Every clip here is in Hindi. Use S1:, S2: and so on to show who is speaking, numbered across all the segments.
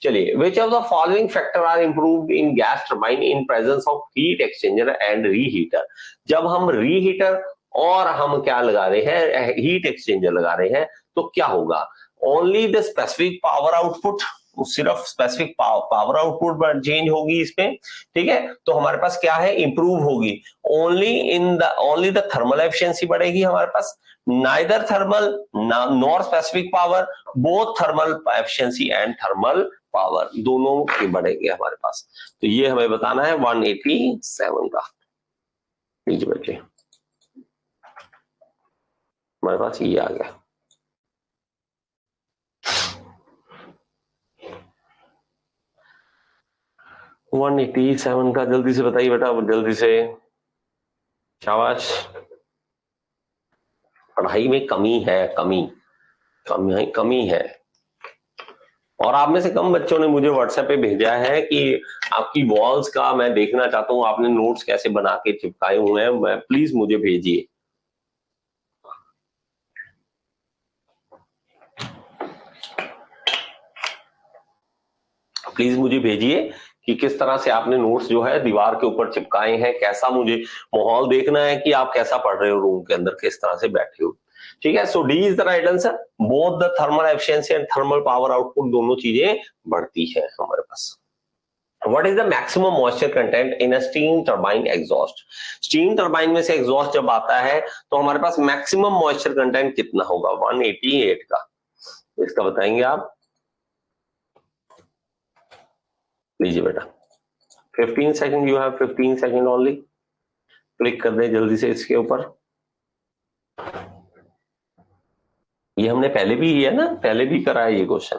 S1: चलिए, which of the following factor are improved in gas turbine in presence of heat exchanger and reheater. जब हम रीहीटर और हम क्या लगा रहे हैं, हीट एक्सचेंजर लगा रहे हैं, तो क्या होगा, only the specific power output, सिर्फ स्पेसिफिक पावर आउटपुट चेंज होगी इसमें, ठीक है। तो हमारे पास क्या है, इंप्रूव होगी, ओनली द थर्मल एफिशिएंसी बढ़ेगी हमारे पास, neither thermal nor specific power, both thermal efficiency and thermal power दोनों की बढ़ेगी हमारे पास। तो ये हमें बताना है 187 का। लीजिए बच्चे, हमारे पास ये आ गया। वन 187 का जल्दी से बताइए बेटा, जल्दी से, शाबाश। पढ़ाई में कमी है, कमी है। और आप में से कम बच्चों ने मुझे व्हाट्सएप पे भेजा है कि आपकी वॉल्स का मैं देखना चाहता हूं, आपने नोट्स कैसे बना के चिपकाए हुए हैं, मैं प्लीज मुझे भेजिए। प्लीज मुझे भेजिए कि किस तरह से आपने नोट्स जो है दीवार के ऊपर चिपकाए हैं, कैसा मुझे माहौल देखना है कि आप कैसा पढ़ रहे हो रूम के अंदर, किस तरह से बैठे हो, ठीक है। So D is the right answer. Both the thermal efficiency and thermal power output दोनों चीजें बढ़ती है हमारे पास। What is the maximum moisture content in a steam turbine exhaust? Steam turbine में से एग्जॉस्ट जब आता है तो हमारे पास मैक्सिमम मॉइस्चर कंटेंट कितना होगा, 188 का। इसका बताएंगे आप, लीजिए बेटा 15 second, you have 15 second only. Click कर दें जल्दी से इसके ऊपर। ये हमने पहले भी है ना, पहले भी करा है ये क्वेश्चन,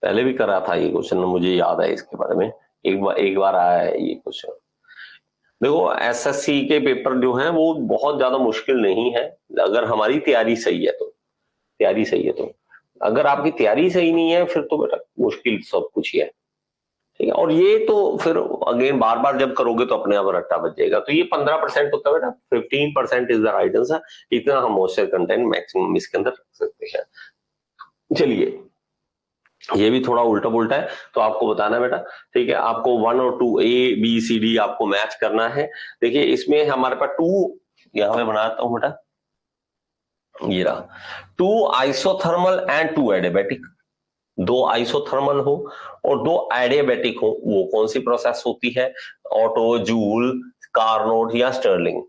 S1: पहले भी करा था ये क्वेश्चन, मुझे याद है इसके बारे में, एक बार आया है ये क्वेश्चन। देखो एसएससी के पेपर जो हैं वो बहुत ज्यादा मुश्किल नहीं है, अगर हमारी तैयारी सही है तो, तैयारी सही है तो। अगर आपकी तैयारी सही नहीं है फिर तो बेटा मुश्किल सब कुछ ही है, ठीक है। और ये तो फिर अगेन बार बार जब करोगे तो अपने आप रट्टा बच जाएगा। तो ये 15% होता है बेटा, 15% इज द राइट आंसर। इतना हम मॉइस्चर कंटेंट मैक्सिमम इसके अंदर रख सकते हैं। चलिए, ये भी थोड़ा उल्टा पुल्टा है तो आपको बताना है बेटा, ठीक है। आपको 1 और 2 ABCD आपको मैच करना है। देखिए इसमें हमारे पास 2 यहां पे बनाता हूं बेटा, ये रहा 2 आइसोथर्मल एंड 2 एडियाबैटिक। 2 आइसोथर्मल हो और 2 एडियाबैटिक हो, वो कौन सी प्रोसेस होती है, ऑटो, जूल, कार्नोट या Stirling.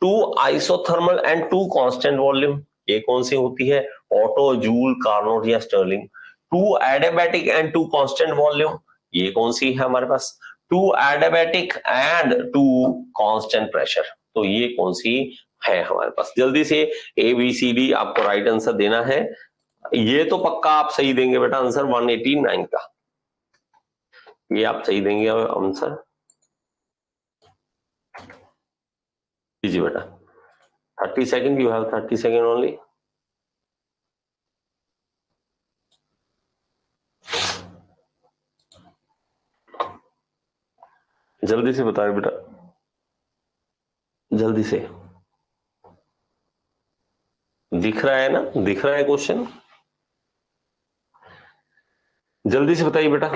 S1: 2 isothermal and 2 constant volume, ये कौन सी होती है, ऑटो, जूल, कार्नोट या Stirling. 2 adiabatic and 2 constant volume, ये कौन सी है हमारे पास, 2 एडियाबैटिक एंड 2 कांस्टेंट प्रेशर, तो ये कौन सी है हमारे पास। जल्दी से ABCD आपको राइट आंसर देना है। ये तो पक्का आप सही देंगे बेटा आंसर 189 का, ये आप सही देंगे आंसर। लीजिए बेटा 30 second, you have 30 second only. जल्दी से बताएं बेटा, जल्दी से। दिख रहा है ना, दिख रहा है क्वेश्चन, जल्दी से बताइए बेटा।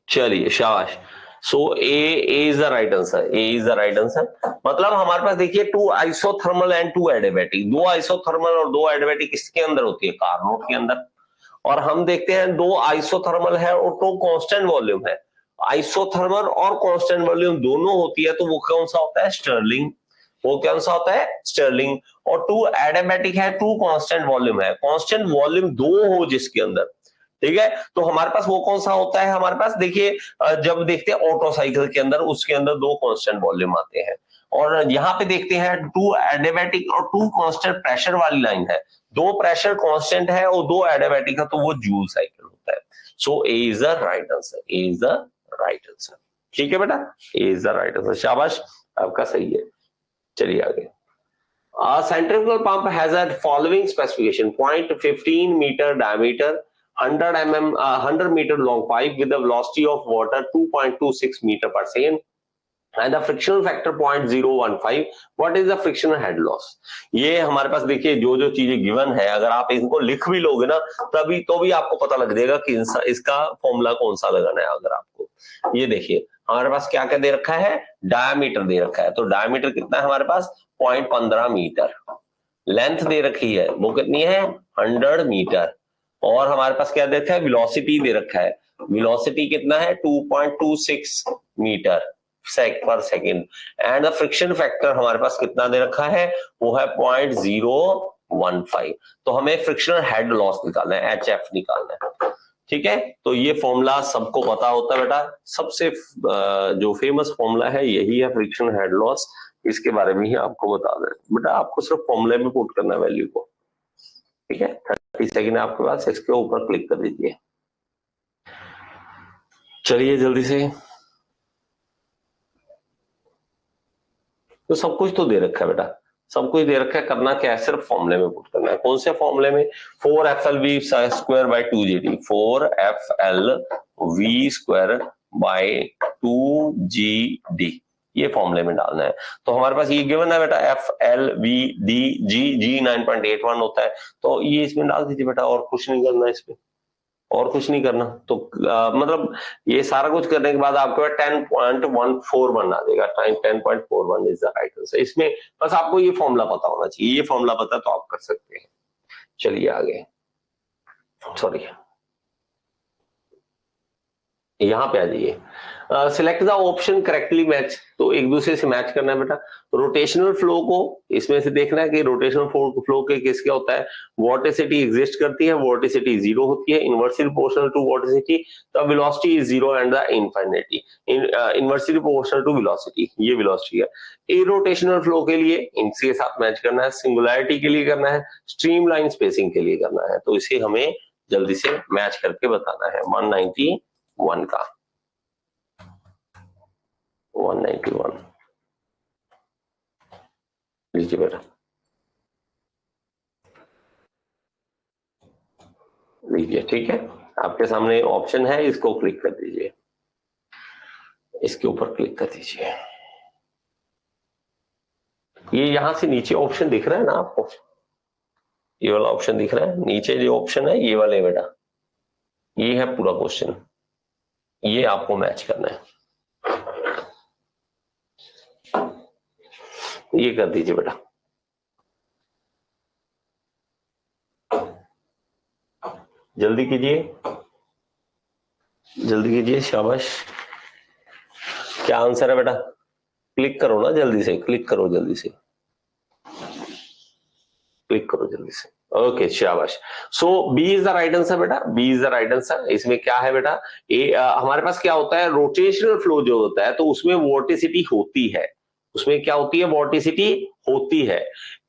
S1: चलिए शाबाश। So A is the right answer, A is the right answer. मतलब हमारे पास देखिए 2 आइसोथर्मल एंड 2 एडियाबैटिक, 2 आइसोथर्मल और 2 एडियाबैटिक इसके अंदर होती है, कार्नोट के अंदर। और हम देखते हैं 2 आइसोथर्मल है और 2 कांस्टेंट वॉल्यूम है। आइसोथर्मल और कांस्टेंट वॉल्यूम दोनों होती है तो वो कौन सा होता है, स्टर्लिंग। वो कौन सा होता है, स्टर्लिंग। और 2 एडियाबैटिक है, 2 कांस्टेंट वॉल्यूम है, कांस्टेंट वॉल्यूम 2 हो जिसके अंदर, ठीक है। तो हमारे पास वो कौन सा होता है, हमारे पास देखिए जब देखते हैं ऑटो साइकिल के अंदर, उसके अंदर 2 कांस्टेंट वॉल्यूम आते हैं। और यहाँ पे देखते हैं 2 एडियाबैटिक और 2 कांस्टेंट प्रेशर वाली लाइन है, 2 प्रेशर कांस्टेंट है और 2 एडियाबैटिक है, तो वो जूल साइकिल होता है। So A is the right answer, A is the right answer, ठीक है बेटा, A is the right answer. शाबाश, आपका सही है। चलिए आगे। Centrifugal pump has a following specification, 0.15 meter diameter, 100 meter long pipe with a velocity of water 2.26 meter per second, and the frictional factor 0.015, what is the frictional head loss. ये हमारे पास देखिए जो जो चीजें गिवन है, अगर आप इनको लिख भी लोगे ना तभी तो भी आपको पता लग जाएगा कि इसका फॉर्मूला कौन सा लगाना है। अगर आपको ये देखिए हमारे पास क्या क्या दे रखा है, डायमीटर दे रखा है, तो डायमीटर कितना है हमारे पास 0.15 मीटर। लेंथ दे रखी है वो कितनी है 100 मीटर। और हमारे पास क्या दे रखा है, वेलोसिटी दे रखा है, वेलोसिटी कितना है 2.26 मीटर पर second. And the friction factor हमारे पास कितना दे रखा है, वो है 0.015। तो हमें फ्रिक्शनल हेड लॉस निकालना है, HF निकालना है। ठीक है, तो ये फॉर्मूला सबको पता होता है बेटा, सबसे जो फेमस फॉर्मूला है यही है फ्रिक्शन हेड लॉस। इसके बारे में ही आपको बता दें बेटा, आपको सिर्फ फॉर्मूले में पुट करना है वैल्यू को। ठीक है, 30 सेकेंड आपके पास, इसके ऊपर क्लिक कर दीजिए। चलिए जल्दी से, तो सब कुछ तो दे रखा है बेटा, सब कुछ दे रखा है, करना क्या है सिर्फ फॉर्मूले में पुट करना है। कौन से फॉर्मूले में, 4FLV square by 2GD, 4FLV square by 2GD, ये फॉर्मूले में डालना है। तो हमारे पास ये गिवन है बेटा FLVDG 9.81 होता है, तो ये इसमें डाल दीजिए बेटा, और कुछ नहीं करना इसमें, और कुछ नहीं करना। तो मतलब ये सारा कुछ करने के बाद आपके पास 10.141 आ जाएगा, 10.41 इज द राइट आंसर। इसमें बस आपको ये फॉर्मूला पता होना चाहिए, ये फॉर्मूला पता तो आप कर सकते हैं। चलिए आगे, सॉरी यहां पे आ जाइए, select the option correctly match, तो एक दूसरे से मैच करना है बेटा। रोटेशनल फ्लो को इसमें से देखना है कि रोटेशनल फ्लो के किस क्या होता है, वॉर्टिसिटी एग्जिस्ट करती है, वॉर्टिसिटी जीरो होती है, inversely proportional to vorticity, the velocity is zero and the infinity inversely proportional to velocity, ये वेलोसिटी है। इरोटेशनल फ्लो के लिए इनके साथ मैच करना है, सिंगुलैरिटी के लिए करना है, स्ट्रीमलाइन स्पेसिंग के लिए करना है, तो इसे हमें जल्दी से मैच करके बताना है। 191 का 191 लीजिए बेटा, लीजिए। ठीक है, आपके सामने ऑप्शन है, इसको क्लिक कर दीजिए, इसके ऊपर क्लिक कर दीजिए। ये यहां से नीचे ऑप्शन दिख रहा है ना आपको, ये वाला ऑप्शन दिख रहा है नीचे, जो ऑप्शन है ये वाले बेटा, ये है पूरा क्वेश्चन, ये आपको मैच करना है, ये कर दीजिए बेटा, जल्दी कीजिए, जल्दी कीजिए, शाबाश। क्या आंसर है बेटा, क्लिक करो ना जल्दी से, क्लिक करो जल्दी से, क्लिक करो जल्दी से। ओके शाबाश, so B is the right answer बेटा, B is the right answer. इसमें क्या है बेटा, हमारे पास क्या होता है, रोटेशनल फ्लो जो होता है तो उसमें वोर्टिसिटी होती है, उसमें क्या होती है, वोर्टिसिटी होती है।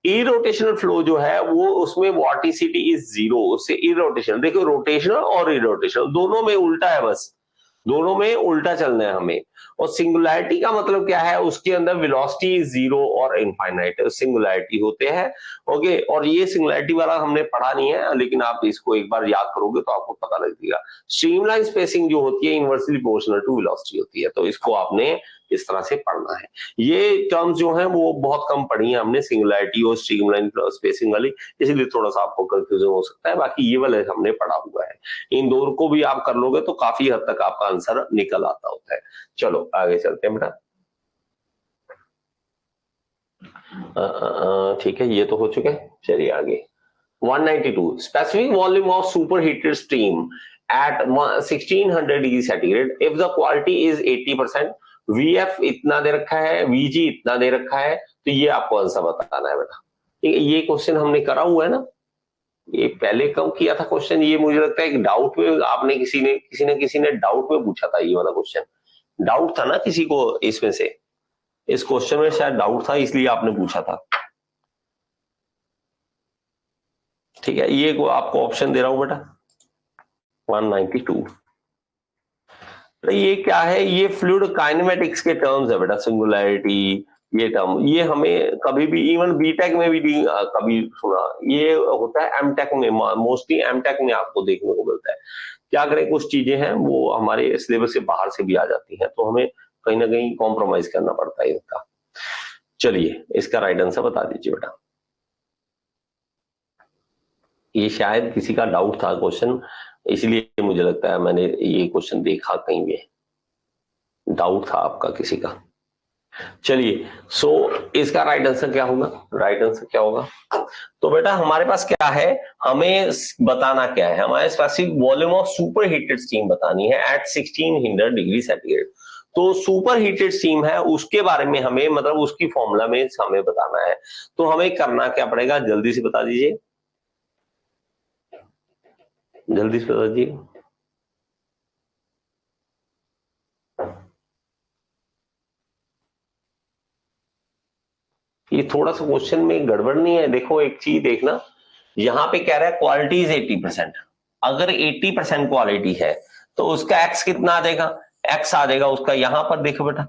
S1: इरोटेशनल फ्लो जो है वो उसमें वोर्टिसिटी इज जीरो, उससे इरोटेशनल, देखो रोटेशनल और इरोटेशनल दोनों में उल्टा है, बस दोनों में उल्टा चलना है हमें। और सिंगुलैरिटी का मतलब क्या है, उसके अंदर वेलोसिटी जीरो और इनफाइनाइट सिंगुलैरिटी होते हैं। ओके, और ये सिंगुलैरिटी वाला हमने पढ़ा नहीं है, लेकिन आप इसको एक बार याद करोगे तो आपको पता लग जाएगा। स्ट्रीमलाइन स्पेसिंग जो होती है इनवर्सली प्रोपोर्शनल टू वेलोसिटी होती है, तो इसको आपने इस तरह से पढ़ना है। ये टर्म्स जो है वो बहुत कम पढ़ी है हमने, सिंगुलैरिटी और स्ट्रीमलाइन स्पेसिंग वाली, इसलिए थोड़ा सा आपको कंफ्यूजन हो सकता है, बाकी ये वाले हमने पढ़ा हुआ है। इन दोनों को भी आप कर लोगे तो काफी हद तक आपका आंसर निकल आता होता है। चलो आगे चलते हैं बेटा, ठीक है ये तो हो चुका है, चलिए आगे। 192 specific volume of superheated steam at 1600 degree centigrade if the quality is 80%, VF इतना दे रखा है, VG इतना दे रखा है, तो ये आपको आंसर बताना है बेटा। ठीक है, ये क्वेश्चन हमने करा हुआ है ना, ये पहले कब किया था क्वेश्चन, ये मुझे लगता है कि डाउट में आपने किसी ने डाउट में पूछा था ये वाला क्वेश्चन, डाउट था ना किसी को इसमें से, इस क्वेश्चन में शायद डाउट था इसलिए आपने पूछा था। ठीक है, ये आपको ऑप्शन दे रहा हूं बेटा 192। तो ये क्या है, ये फ्लूइड काइनेमेटिक्स के टर्म्स है बेटा, सिंगुलैरिटी, ये टर्म ये हमें कभी भी इवन बीटेक में भी कभी सुना, ये होता है एमटेक में, मोस्टली एमटेक में आपको देखने को मिलता है। क्या करें, कुछ चीजें हैं वो हमारे सिलेबस से बाहर से भी आ जाती हैं, तो हमें कहीं ना कहीं कॉम्प्रोमाइज करना पड़ता है इसका। चलिए इसका राइट आंसर बता दीजिए बेटा। ये शायद किसी का डाउट था क्वेश्चन, इसलिए मुझे लगता है मैंने ये क्वेश्चन देखा कहीं पे, डाउट था आपका किसी का। चलिए सो इसका राइट आंसर क्या होगा, राइट आंसर क्या होगा? तो बेटा हमारे पास क्या है, हमें बताना क्या है, हमारे specific volume of super heated steam बतानी है एट 1600 डिग्री सेंटीग्रेड। तो सुपर हीटेड स्टीम है उसके बारे में हमें, मतलब उसकी फॉर्मूला में हमें बताना है। तो हमें करना क्या पड़ेगा, जल्दी से बता दीजिए, जल्दी से बता दीजिए। ये थोड़ा सा क्वेश्चन में गड़बड़ नहीं है? देखो एक चीज देखना, यहां पे कह रहा है क्वालिटी इज 80%। अगर 80% क्वालिटी है तो उसका एक्स कितना आ जाएगा, एक्स आ जाएगा उसका, यहां पर देखो बेटा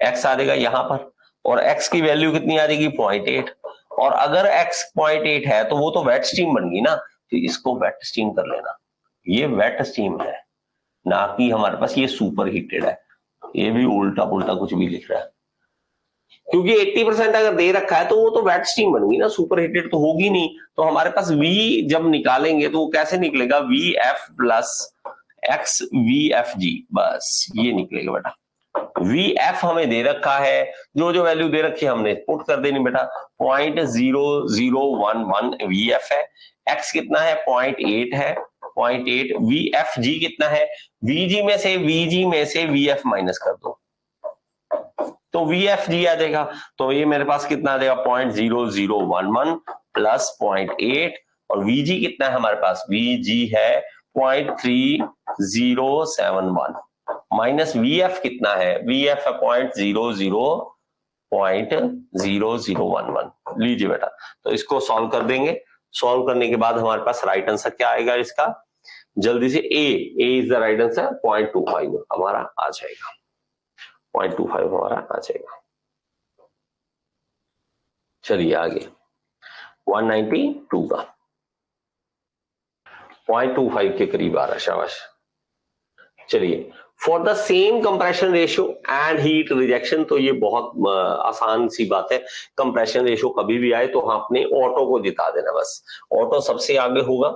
S1: एक्स आ जाएगा यहां पर, और एक्स की वैल्यू कितनी आ जाएगी 0.8। और अगर एक्स 0.8 है तो वो तो वेट स्टीम बन गई ना, तो इसको वेट स्टीम कर लेना। ये वेट स्टीम है, ना कि हमारे पास ये सुपर हीटेड है। ये भी उल्टा पुल्टा कुछ भी लिख रहा है, क्योंकि 80% अगर दे रखा है तो वो तो वेट स्टीम बन गई ना, सुपर हीटेड तो होगी नहीं। तो हमारे पास V जब निकालेंगे तो वो कैसे निकलेगा, VF प्लस एक्स VFG, बस ये निकलेगा बेटा। VF हमें दे रखा है, जो जो वैल्यू दे रखी है हमने पुट कर देनी बेटा। 0.0011 VF है, X कितना है 0.8 है, 0.8 VFG कितना है, VG में से VF माइनस कर दो तो VFG आ जाएगा। तो ये मेरे पास कितना आ जाएगा 0.0011 प्लस 0.8, और VG कितना है हमारे पास, VG है 0.3071 माइनस VF कितना है, VF है 0.0011। लीजिए बेटा, तो इसको सॉल्व कर देंगे। सॉल्व करने के बाद हमारे पास राइट आंसर क्या आएगा इसका, जल्दी से ए इज द राइट आंसर, 0.25 हमारा आ जाएगा, 0.25 हमारा आ जाएगा। चलिए आगे 192 का 0.25 के करीब आ रहा है, शाबाश। चलिए for the same compression ratio and heat rejection, तो ये बहुत आसान सी बात है। कंप्रेशन रेशियो कभी भी आए तो आपने ऑटो को जिता देना बस। ऑटो सबसे आगे होगा,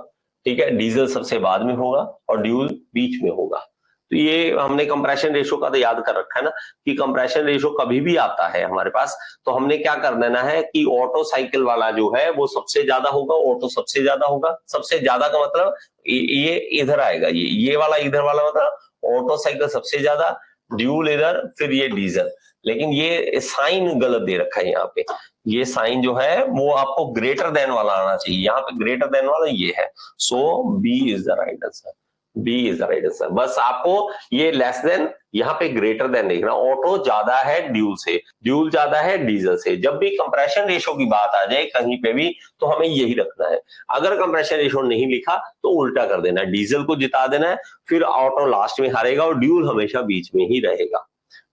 S1: ठीक है, डीजल सबसे बाद में होगा और ड्यूल बीच में होगा। तो ये हमने कंप्रेशन रेशियो का तो याद कर रखा है ना, कि कंप्रेशन रेशियो कभी भी आता है हमारे पास तो हमने क्या कर देना है कि ऑटो साइकिल वाला जो है वो सबसे ज्यादा होगा, ऑटो सबसे ज्यादा होगा। सबसे ज्यादा का मतलब ये इधर आएगा, ये वाला इधर वाला मतलब ऑटो साइकिल सबसे ज्यादा, ड्यूल इधर, फिर ये डीजल। लेकिन ये साइन गलत दे रखा है यहाँ पे, ये साइन जो है वो आपको ग्रेटर देन वाला आना चाहिए, यहाँ पे ग्रेटर देन वाला ये है। So B is the right answer, B is the right answer. बस आपको ये लेस देन, यहाँ पे ग्रेटर देन देखना। ऑटो ज्यादा है ड्यूल से, ड्यूल ज्यादा है डीजल से। जब भी कंप्रेशन रेशो की बात आ जाए कहीं पे भी तो हमें यही रखना है। अगर कंप्रेशन रेशो नहीं लिखा तो उल्टा कर देना है, डीजल को जिता देना है, फिर ऑटो लास्ट में हारेगा और ड्यूल हमेशा बीच में ही रहेगा,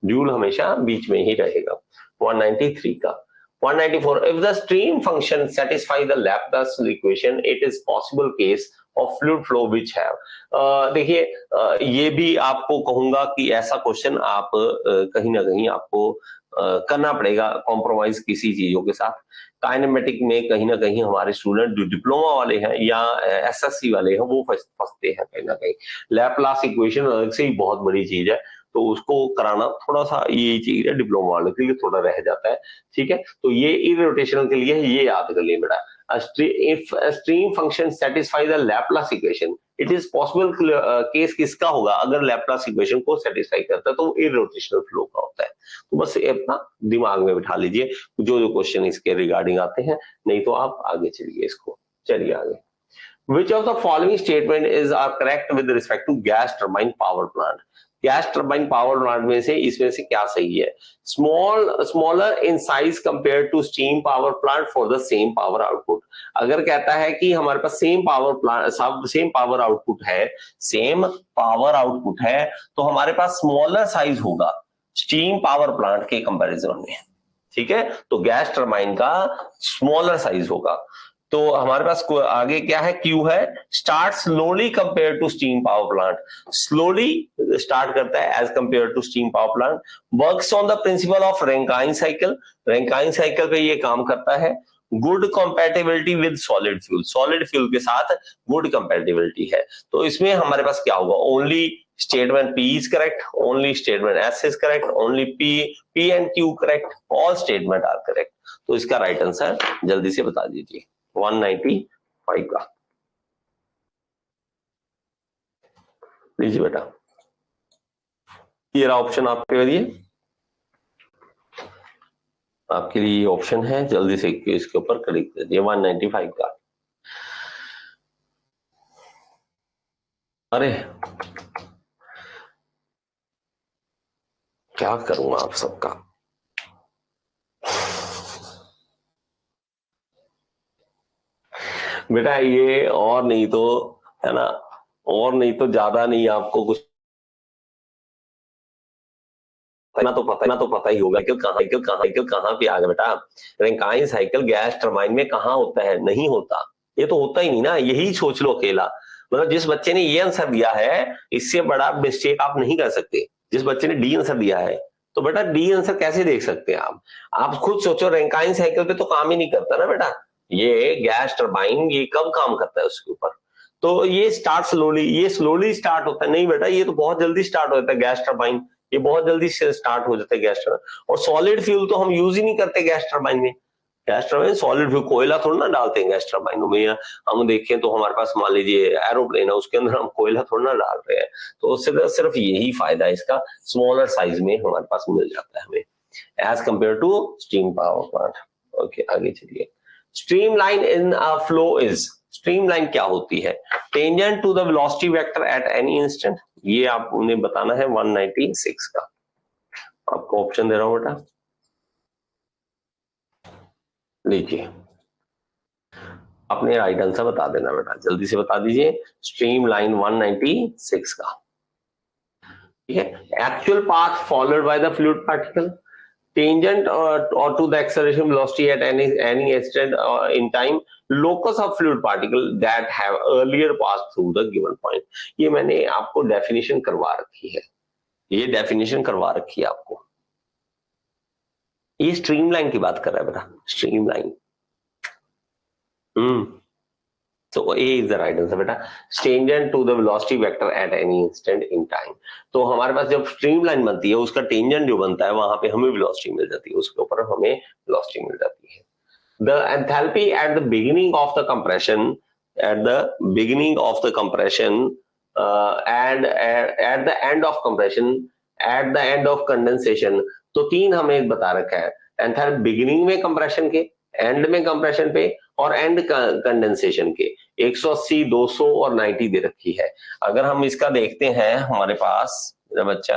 S1: ड्यूल हमेशा बीच में ही रहेगा। 193 का 194, if the stream function satisfy the Laplace equation it is possible case of fluid flow which have, देखिए ये भी आपको कहूंगा कि ऐसा क्वेश्चन आप कहीं ना कहीं आपको करना पड़ेगा कॉम्प्रोमाइज किसी चीजों के साथ। काइनेमेटिक में कहीं ना कहीं हमारे स्टूडेंट जो डिप्लोमा वाले हैं या एसएससी वाले हैं वो फंसते हैं कहीं ना कहीं। लैपलास इक्वेशन अलग से ही बहुत बड़ी चीज है, तो उसको कराना थोड़ा सा ये चीज है डिप्लोमा वालों के लिए थोड़ा रह जाता है, ठीक है। तो ये इरोटेशनल के लिए ये याद कर लिए बेटा। if a stream function satisfy the Laplace equation it is possible case किसका होगा, अगर लैपलास इक्वेशन को सेटिस्फाई करता है तो इरोटेशनल फ्लो का होता है। तो बस अपना दिमाग में बिठा लीजिए जो जो क्वेश्चन इसके रिगार्डिंग आते हैं, नहीं तो आप आगे चलिए इसको। चलिए आगे, which of the following statement is are correct with respect to gas turbine power plant? Gas turbine power plant में से इसमें से क्या सही है? Smaller in size compare to steam power plant for the same power output. अगर कहता है कि हमारे पास same power plant, same power output है, सेम पावर आउटपुट है, तो हमारे पास स्मॉलर साइज होगा स्टीम पावर प्लांट के कंपैरिजन में, ठीक है। तो गैस टर्बाइन का स्मॉलर साइज होगा। तो हमारे पास आगे क्या है, क्यू है, start slowly compare to steam power plant, slowly start करता है as compare to steam power plant, works on the principle of Rankine cycle, Rankine cycle पे ये काम करता है, good compatibility with solid fuel, solid fuel के साथ गुड कंपैटिबिलिटी है। तो इसमें हमारे पास क्या होगा, only statement P is correct, only statement S is correct, only P and Q correct, all statement are correct. तो इसका राइट आंसर जल्दी से बता दीजिए 195 का। लीजिए बेटा, ये रहा ऑप्शन आपके लिए, आपके लिए ऑप्शन है, जल्दी से इसके ऊपर क्लिक कीजिए 195 का। अरे क्या करूं आप सबका, बेटा ये और नहीं तो, है ना, और नहीं तो ज्यादा नहीं आपको कुछ ना तो पता ही होगा कि कहाँ पे आ गया बेटा। रैंकाइन साइकिल गैस टरबाइन में कहाँ होता है, नहीं होता, ये तो होता ही नहीं ना, यही सोच लो अकेला। मतलब जिस बच्चे ने ये आंसर दिया है, इससे बड़ा मिस्टेक आप नहीं कर सकते। जिस बच्चे ने डी आंसर दिया है, तो बेटा डी आंसर कैसे देख सकते हैं आप खुद सोचो, रैंकाइन साइकिल पे तो काम ही नहीं करता ना बेटा, ये गैस टरबाइन ये कब काम करता है उसके ऊपर। तो ये स्टार्ट स्लोली, ये स्लोली स्टार्ट होता है, नहीं बेटा ये तो बहुत जल्दी स्टार्ट होता है गैस टरबाइन, ये बहुत जल्दी से स्टार्ट हो जाता है गैस टरबाइन। और सॉलिड फ्यूल तो हम यूज ही नहीं करते गैस टरबाइन में, गैस टरबाइन सॉलिड फ्यूल, कोयला थोड़ा ना डालते हैं गैस टरबाइन में। हम देखें तो हमारे पास मान लीजिए एरोप्लेन है, उसके अंदर हम कोयला थोड़ा ना डाल रहे हैं। तो सिर्फ सिर्फ यही फायदा है इसका, स्मॉलर साइज में हमारे पास मिल जाता है हमें as compare to steam power plant. Okay आगे चलिए, streamline in a flow is, streamline क्या होती है, tangent to the velocity vector at any instant, ये आपने बताना है 196 का। आपको ऑप्शन दे रहा हूं बेटा, लीजिए अपने राइट आंसर बता देना बेटा, जल्दी से बता दीजिए, स्ट्रीम लाइन 196 का। ठीक है, actual path followed by the fluid particle, tangent or to the acceleration velocity at any instant in time, locus of fluid particle that have earlier passed through the given point। ये मैंने आपको डेफिनेशन करवा रखी है, ये डेफिनेशन करवा रखी है आपको, ये स्ट्रीमलाइन की बात कर रहा है बेटा, streamline. So A is the right answer बेटा, tangent to the velocity vector at any instant in time। तो हमारे पास जब स्ट्रीमलाइन बनती है, उसका टेंजेंट जो बनता है, वहां पे हमें वेलोसिटी मिल जाती है, उसके ऊपर हमें वेलोसिटी मिल जाती है। The enthalpy at the beginning of the compression, at the beginning of the compression, and at the end of compression, at the end of condensation, तो तीन हमें बता रखा है, एंथैल्पी बिगिनिंग में कंप्रेशन के, एंड में कंप्रेशन पे, और एंड कंडेंसेशन के। 180, 200 और 90 दे रखी है। अगर हम इसका देखते हैं हमारे पास, मेरा बच्चा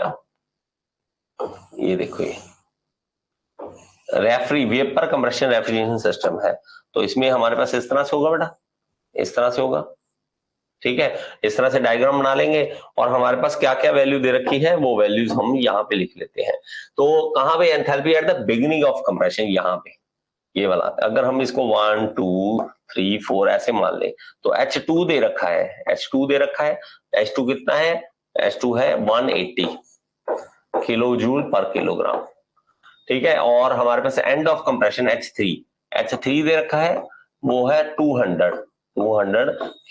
S1: ये देखो, ये referee vapour compression refrigeration system है, तो इसमें हमारे पास इस तरह से होगा बेटा, इस तरह से होगा। ठीक है, इस तरह से डायग्राम बना लेंगे, और हमारे पास क्या क्या वैल्यू दे रखी है वो वैल्यूज हम यहाँ पे लिख लेते हैं। तो कहां पे enthalpy at the beginning of compression, यहाँ पे ये वाला, अगर हम इसको 1 2 3 4 ऐसे मान ले, तो H2 दे रखा है, H2 दे रखा है, H2 कितना है, H2 है 180 किलो जूल पर किलोग्राम। ठीक है, और हमारे पास एंड ऑफ कंप्रेशन H3 दे रखा है, वो है 200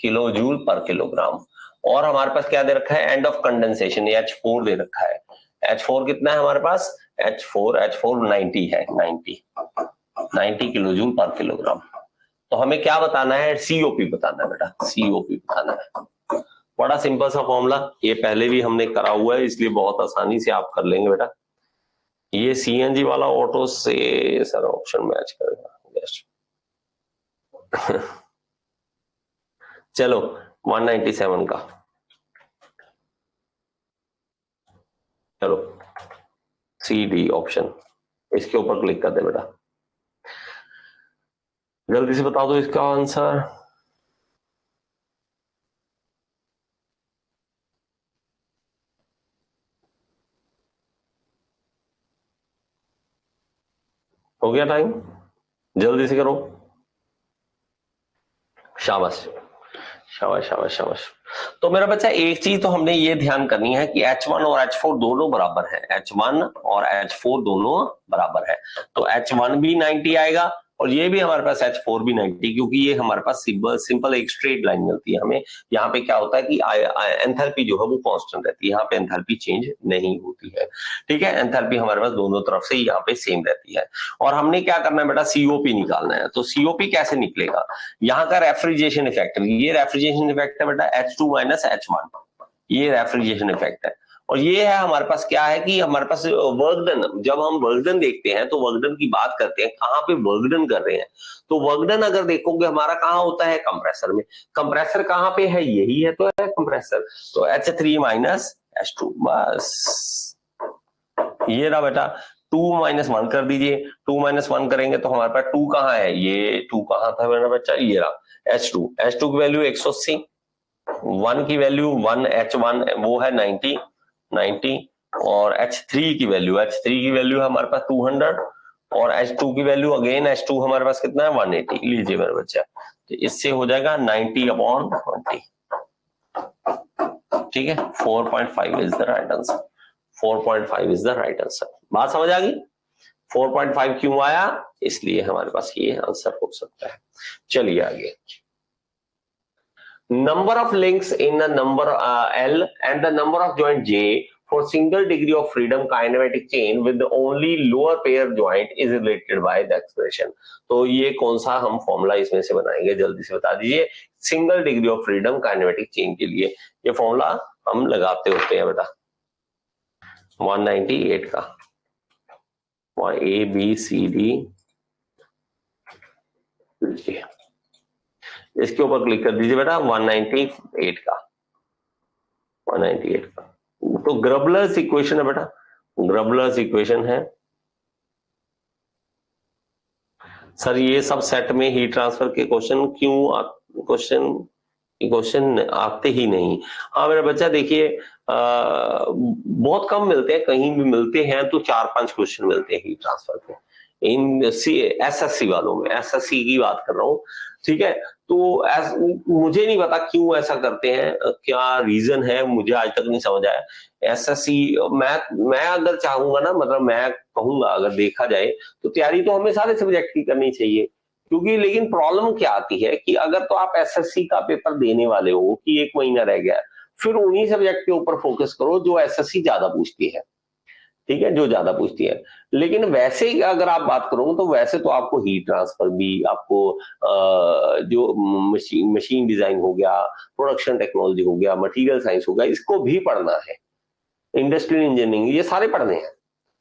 S1: किलो जूल पर किलोग्राम। और हमारे पास क्या दे रखा है, एंड ऑफ कंडेंसेशन H4 दे रखा है, H4 कितना है हमारे पास, H4 90 है, 90 किलो जूल पर किलोग्राम। तो हमें क्या बताना है, सीओपी बताना है बेटा, सीओपी बताना है। बड़ा सिंपल सा फॉर्मूला, ये पहले भी हमने करा हुआ है, इसलिए बहुत आसानी से आप कर लेंगे बेटा। ये सीएनजी वाला ऑटो से सर ऑप्शन मैच करेगा चलो 197 का, चलो सी डी ऑप्शन, इसके ऊपर क्लिक कर दे बेटा, जल्दी से बता दो इसका आंसर। हो गया टाइम, जल्दी से करो। शाबाश शाबाश शाबाश शाबाश। तो मेरा बच्चा एक चीज तो हमने ये ध्यान करनी है कि H1 और H4 दोनों बराबर है, H1 और H4 दोनों बराबर है, तो H1 भी 90 आएगा और ये भी हमारे पास H4 भी 90, क्योंकि ये हमारे पास सिंपल एक स्ट्रेट लाइन मिलती है हमें। यहाँ पे क्या होता है कि एंथैल्पी जो है वो कांस्टेंट रहती है, यहाँ पे एंथैल्पी चेंज नहीं होती है, ठीक है। एंथैल्पी हमारे पास दोनों तरफ से यहाँ पे सेम रहती है। और हमने क्या करना है बेटा, सीओपी निकालना है। तो सीओपी कैसे निकलेगा, यहाँ का रेफ्रिजरेशन इफेक्ट, ये रेफ्रिजरेशन इफेक्ट है बेटा H2 माइनस H1, ये रेफ्रिजरेशन इफेक्ट है। और ये है हमारे पास क्या है कि हमारे पास वर्क डन, जब हम वर्क डन देखते हैं तो वर्क डन की बात करते हैं, कहां पे वर्क डन कर रहे हैं, तो वर्क डन अगर देखोगे हमारा कहां होता है, कंप्रेसर में। कंप्रेसर कहां पे है, यही है तो है कंप्रेसर, तो H3 माइनस H2, बस ये रहा बेटा। 2 माइनस 1 कर दीजिए, 2 माइनस 1 करेंगे तो हमारे पास 2 कहाँ है, ये 2 कहाँ था मेरा बच्चा, ये रहा H2, H2 की वैल्यू 180, 1 की वैल्यू 1, H1 वो है 90, और H3 की वैल्यू है हमारे पास 200, और H2 की वैल्यू अगेन H2 हमारे पास कितना है 180, लीजिए मेरे बच्चा, तो इससे हो जाएगा 90/20, ठीक है। 4.5 is the right answer, 4.5 is the right answer. बात समझ आ गई, 4.5 क्यों आया, इसलिए हमारे पास ये आंसर हो सकता है। चलिए आगे, number of links in the number L and the number of joint J for single degree of freedom kinematic chain with the only lower pair joint is related by the expression। तो ये कौन सा हम फॉर्मूला इसमें से बनाएंगे, जल्दी से बता दीजिए। Single degree of freedom kinematic chain के लिए ये फॉर्मूला हम लगाते होते हैं बेटा, 198 का, और ABCD, इसके ऊपर क्लिक कर दीजिए बेटा, 198 का, 198 का। तो ग्रबलर्स इक्वेशन है बेटा, ग्रबलर्स इक्वेशन है। सर ये सब सेट में हीट ट्रांसफर के क्वेश्चन क्यों क्वेश्चन आते ही नहीं। हाँ मेरा बच्चा देखिए, बहुत कम मिलते हैं, कहीं भी मिलते हैं तो 4-5 क्वेश्चन मिलते हैं हीट ट्रांसफर के, इन एसएससी वालों में, एसएससी की बात कर रहा हूँ, ठीक है। तो मुझे नहीं पता क्यों ऐसा करते हैं, क्या रीजन है, मुझे आज तक नहीं समझ आया। एसएससी मैं अगर चाहूंगा ना, मतलब मैं कहूंगा अगर देखा जाए तो तैयारी तो हमें सारे सब्जेक्ट की करनी चाहिए, क्योंकि लेकिन प्रॉब्लम क्या आती है कि अगर तो आप एसएससी का पेपर देने वाले हो कि 1 महीना रह गया, फिर उन्हीं सब्जेक्ट के ऊपर फोकस करो जो एसएससी ज्यादा पूछती है, ठीक है, जो ज्यादा पूछती है। लेकिन वैसे ही अगर आप बात करोगे तो वैसे तो आपको हीट ट्रांसफर भी, आपको जो मशीन डिजाइन हो गया, प्रोडक्शन टेक्नोलॉजी हो गया, मटेरियल साइंस हो गया, इसको भी पढ़ना है, इंडस्ट्रियल इंजीनियरिंग, ये सारे पढ़ने हैं,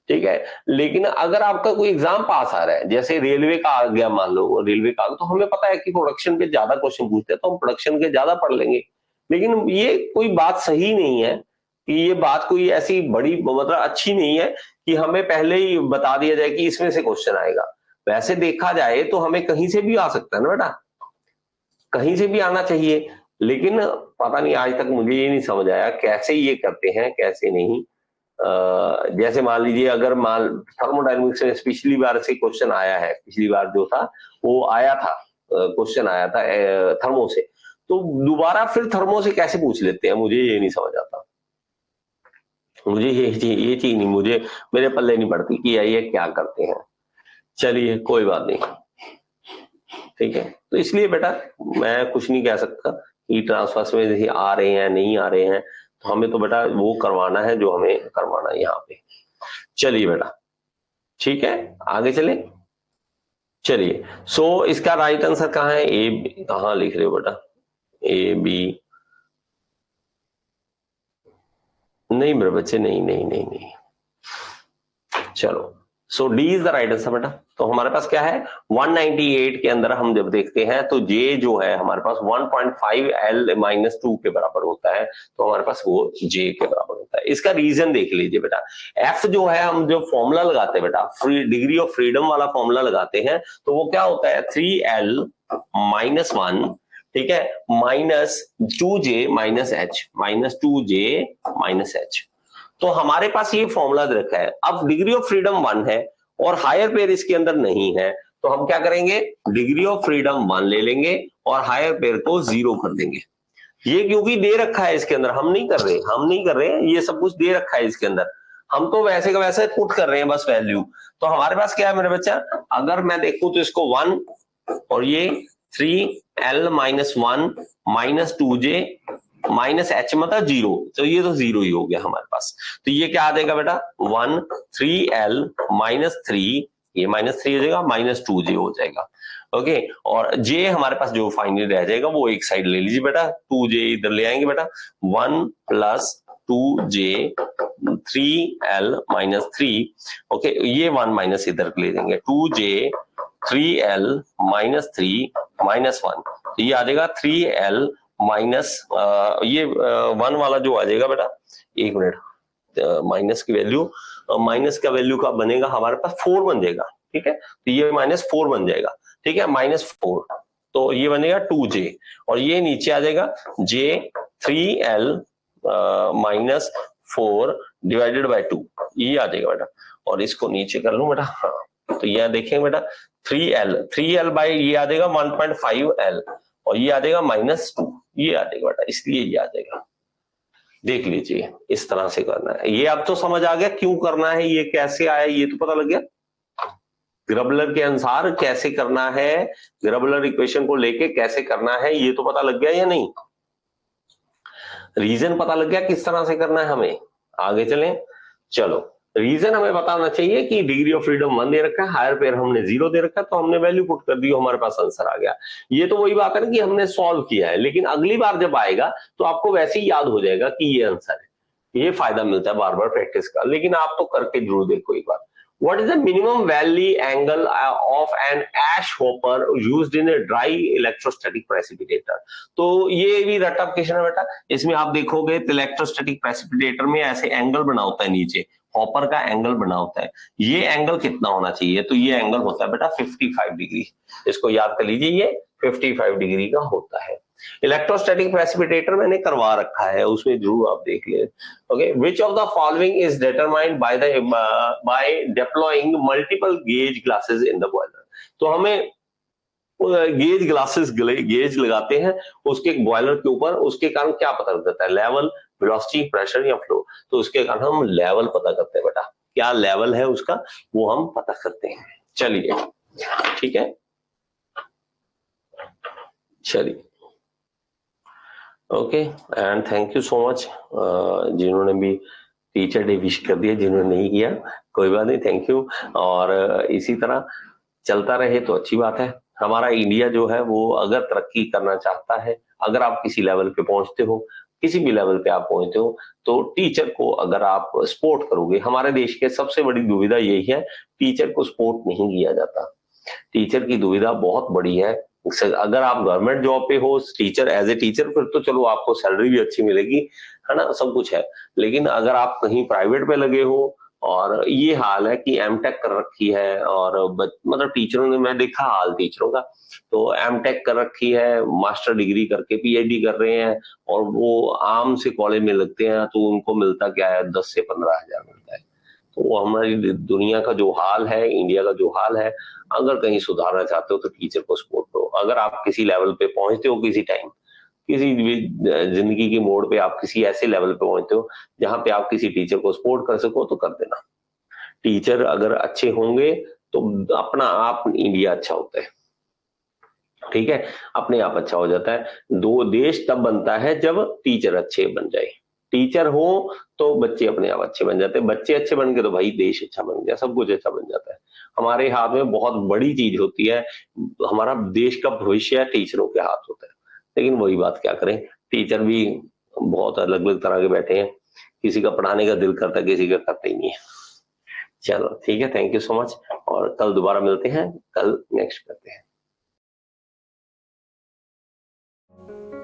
S1: ठीक है। लेकिन अगर आपका कोई एग्जाम पास आ रहा है, जैसे रेलवे का आ गया, मान लो रेलवे का, तो हमें पता है कि प्रोडक्शन पे ज्यादा क्वेश्चन पूछते हैं तो हम प्रोडक्शन के ज्यादा पढ़ लेंगे। लेकिन ये कोई बात सही नहीं है कि ये बात कोई ऐसी बड़ी मतलब अच्छी नहीं है कि हमें पहले ही बता दिया जाए कि इसमें से क्वेश्चन आएगा। वैसे देखा जाए तो हमें कहीं से भी आ सकता है ना बेटा, कहीं से भी आना चाहिए, लेकिन पता नहीं आज तक मुझे ये नहीं समझ आया कैसे ये करते हैं कैसे नहीं। जैसे मान लीजिए अगर थर्मोडायनेमिक्स में पिछली बार से क्वेश्चन आया है, पिछली बार जो था वो आया था, क्वेश्चन आया था थर्मो से, तो दोबारा फिर थर्मो से कैसे पूछ लेते हैं, मुझे ये नहीं समझ आता। मुझे ये चीज नहीं, मुझे मेरे पल्ले नहीं पड़ती कि ये क्या करते हैं। चलिए कोई बात नहीं, ठीक है। तो इसलिए बेटा मैं कुछ नहीं कह सकता हीट ट्रांसफर में देखिए आ रहे हैं नहीं आ रहे हैं, तो हमें तो बेटा वो करवाना है जो हमें करवाना है यहाँ पे। चलिए बेटा ठीक है, आगे चले। चलिए सो इसका राइट आंसर कहाँ है, ए कहाँ लिख रहे हो बेटा, AB, नहीं मेरे बच्चे, नहीं नहीं नहीं नहीं, चलो so D is the right answer बेटा। तो हमारे पास क्या है, 198 के अंदर हम जब देखते हैं तो जे जो है हमारे पास 1.5L-2 के बराबर होता है, तो हमारे पास वो जे के बराबर होता है। इसका रीजन देख लीजिए बेटा, एफ जो है हम जो फॉर्मूला लगाते हैं बेटा, डिग्री ऑफ फ्रीडम वाला फॉर्मूला लगाते हैं, तो वो क्या होता है 3L-1, ठीक है, -2J-H, तो हमारे पास ये फॉर्मूला रखा है। अब डिग्री ऑफ फ्रीडम 1 है और हायर पेयर इसके अंदर नहीं है, तो हम क्या करेंगे, डिग्री ऑफ फ्रीडम 1 ले लेंगे और हायर पेयर को 0 कर देंगे। ये क्योंकि दे रखा है इसके अंदर, हम नहीं कर रहे हैं, ये सब कुछ दे रखा है इसके अंदर, हम तो वैसे का वैसे पुट कर रहे हैं बस वैल्यू। तो हमारे पास क्या है मेरे बच्चा, अगर मैं देखूं तो इसको 1 और ये 3l minus 1 minus 2j minus h मतलब 0, तो ये तो 0 ही हो गया हमारे पास। तो ये क्या आ जाएगा बेटा, 1 3l माइनस 3, ये माइनस 3 हो जाएगा, माइनस 2j हो जाएगा। ओके, और j हमारे पास जो फाइनली रह जाएगा वो एक साइड ले लीजिए बेटा, 2j इधर ले आएंगे बेटा, 1 plus 2j 3l minus 3, okay, ये 1 माइनस इधर ले देंगे, 2j 3l माइनस 3 माइनस 1, तो ये आ जाएगा 3l माइनस ये 1 वाला जो आ जाएगा बेटा, एक मिनट, माइनस की वैल्यू, माइनस का वैल्यू का बनेगा हमारे पास 4 बन जाएगा, ठीक है, तो ये माइनस 4 बन जाएगा, ठीक है, माइनस 4, तो ये बनेगा 2j और ये नीचे आ जाएगा j 3l minus 4 divided by 2, ये आ जाएगा बेटा, और इसको नीचे कर लूं बेटा, हाँ, तो यह देखेंगे बेटा 3l बाय ये आ जाएगा 1.5l और ये आ जाएगा माइनस 2, ये आ जाएगा बेटा, इसलिए ये आ जाएगा। देख लीजिए इस तरह से करना है, ये अब तो समझ आ गया क्यों करना है, ये कैसे आया ये तो पता लग गया, ग्रबलर के अनुसार कैसे करना है, ग्रबलर इक्वेशन को लेके कैसे करना है ये तो पता लग गया या नहीं, रीजन पता लग गया किस तरह से करना है हमें। आगे चलें, चलो रीजन हमें बताना चाहिए कि डिग्री ऑफ फ्रीडम 1 दे रखा है, हायर पेयर हमने 0 दे रखा है, तो हमने वैल्यू पुट कर दी, हमारे पास आंसर आ गया। ये तो वही बात है ना कि हमने सॉल्व किया है, लेकिन अगली बार जब आएगा तो आपको वैसे ही याद हो जाएगा कि ये आंसर है। ये फायदा मिलता है बार बार प्रैक्टिस का, लेकिन आप तो करके जरूर देखो एक बार। What is the minimum valley angle of an ash hopper used in a dry electrostatic precipitator? तो ये भी रटा क्वेश्चन है बेटा, इसमें आप देखोगे तो इलेक्ट्रोस्टैटिक प्रेसिपिटेटर में ऐसे एंगल बना होता है, नीचे हॉपर का एंगल बना होता है, ये एंगल कितना होना चाहिए, तो ये एंगल होता है बेटा 55 डिग्री, इसको याद कर लीजिए, ये 55 डिग्री का होता है। इलेक्ट्रोस्टैटिक प्रेसिपिटेटर मैंने करवा रखा है, उसमें जरूर आप देख ले। Okay, which of the following is determined by deploying multiple gauge glasses in the boiler. तो हमें गेज ग्लासेस गेज लगाते हैं उसके बॉयलर के ऊपर, उसके कारण क्या पता लग जाता है, लेवल, वेलोसिटी, प्रेशर या फ्लो, तो उसके कारण हम लेवल पता करते हैं बेटा, क्या लेवल है उसका वो हम पता करते हैं। चलिए ठीक है, चलिए okay, and thank you so much जिन्होंने भी टीचर डे विश कर दिया, जिन्होंने नहीं किया कोई बात नहीं, थैंक यू। और इसी तरह चलता रहे तो अच्छी बात है। हमारा इंडिया जो है वो अगर तरक्की करना चाहता है, अगर आप किसी लेवल पे पहुंचते हो, किसी भी लेवल पे आप पहुंचते हो, तो टीचर को अगर आप सपोर्ट करोगे, हमारे देश के सबसे बड़ी दुविधा यही है, टीचर को सपोर्ट नहीं किया जाता। टीचर की दुविधा बहुत बड़ी है। अगर आप गवर्नमेंट जॉब पे हो टीचर, एज ए टीचर, फिर तो चलो आपको सैलरी भी अच्छी मिलेगी, है ना, सब कुछ है। लेकिन अगर आप कहीं प्राइवेट पे लगे हो, और ये हाल है कि एमटेक कर रखी है, और मतलब टीचरों ने, मैं देखा हाल टीचरों का, तो एमटेक कर रखी है, मास्टर डिग्री करके पीएचडी कर रहे हैं, और वो आम से कॉलेज में लगते हैं, तो उनको मिलता क्या है, 10 से 15 हजार मिलता है। तो हमारी दुनिया का जो हाल है, इंडिया का जो हाल है, अगर कहीं सुधारना चाहते हो तो टीचर को सपोर्ट करो। अगर आप किसी लेवल पे पहुंचते हो, किसी टाइम, किसी भी जिंदगी के मोड़ पे आप किसी ऐसे लेवल पे पहुंचते हो जहां पे आप किसी टीचर को सपोर्ट कर सको, तो कर देना। टीचर अगर अच्छे होंगे तो अपना आप इंडिया अच्छा होता है, ठीक है, अपने आप अच्छा हो जाता है। दो देश तब बनता है जब टीचर अच्छे बन जाए, टीचर हो तो बच्चे अपने आप अच्छे बन जाते हैं, बच्चे अच्छे बन गए तो भाई देश अच्छा बन गया, सब कुछ अच्छा बन जाता है। हमारे हाथ में बहुत बड़ी चीज होती है, हमारा देश का भविष्य टीचरों के हाथ होता है। लेकिन वही बात, क्या करें, टीचर भी बहुत अलग अलग तरह के बैठे हैं, किसी का पढ़ाने का दिल करता है, किसी का करता ही नहीं है। चलो ठीक है, थैंक यू सो मच, और कल दोबारा मिलते हैं, कल नेक्स्ट करते हैं।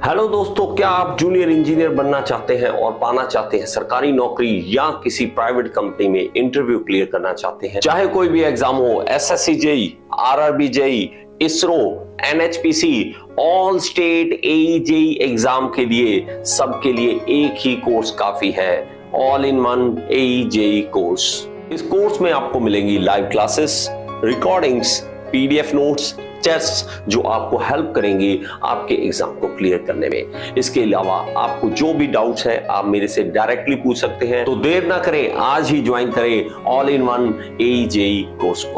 S1: हेलो दोस्तों, क्या आप जूनियर इंजीनियर बनना चाहते हैं और पाना चाहते हैं सरकारी नौकरी, या किसी प्राइवेट कंपनी में इंटरव्यू क्लियर करना चाहते हैं? चाहे कोई भी एग्जाम हो, SSC JE, RRB JE, ISRO, NHPC, all state AE JE exam के लिए, सबके लिए एक ही कोर्स काफी है, all in one AE JE course. इस कोर्स में आपको मिलेंगी live classes, recordings, PDF notes, test जो आपको हेल्प करेंगे आपके एग्जाम को क्लियर करने में। इसके अलावा आपको जो भी डाउट्स है आप मेरे से डायरेक्टली पूछ सकते हैं। तो देर ना करें, आज ही ज्वाइन करें all in one AE JEE course को।